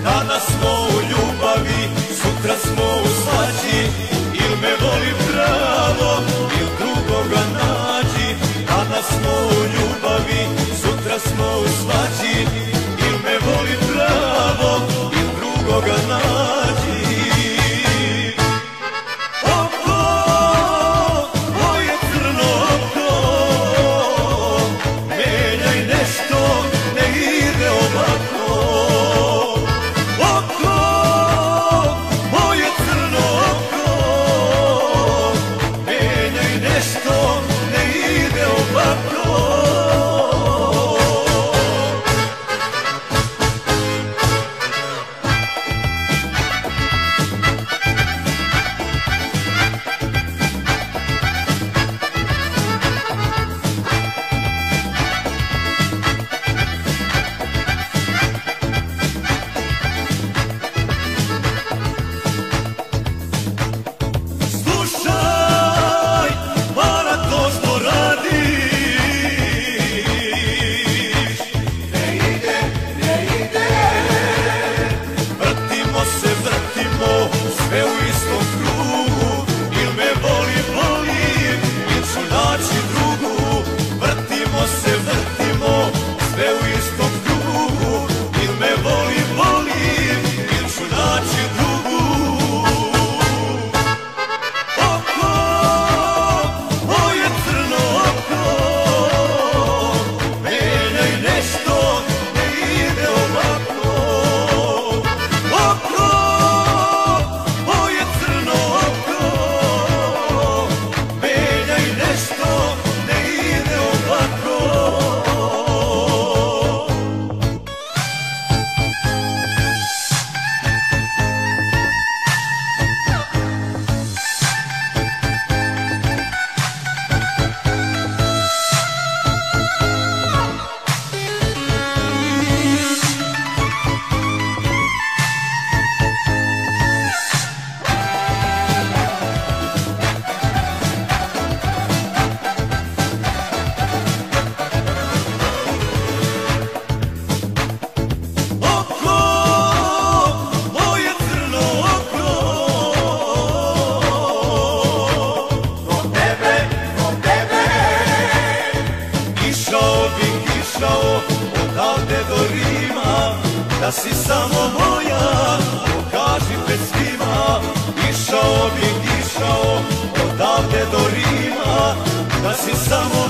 Danas smo u ljubavi, sutra smo u svađi. Il me voli pravo, il drugoga nađi. Danas smo u ljubavi, sutra smo u svađi. Il me voli pravo, il drugoga nađi. Oko, moje crno oko, menjaj nešto, ne ide ovako. Sve u istom krugu, il me voli, volim, il ću naći drugu. Vrtimo se, vrtimo, sve u istom krugu, il me voli, volim, il ću naći drugu. Oko, moje crno oko, menjaj nešto, ne ide ovako. Oko, odavde do Rima, da si samo moja, pokaži pred svima. Išao bih, išao odavde do Rima, da si samo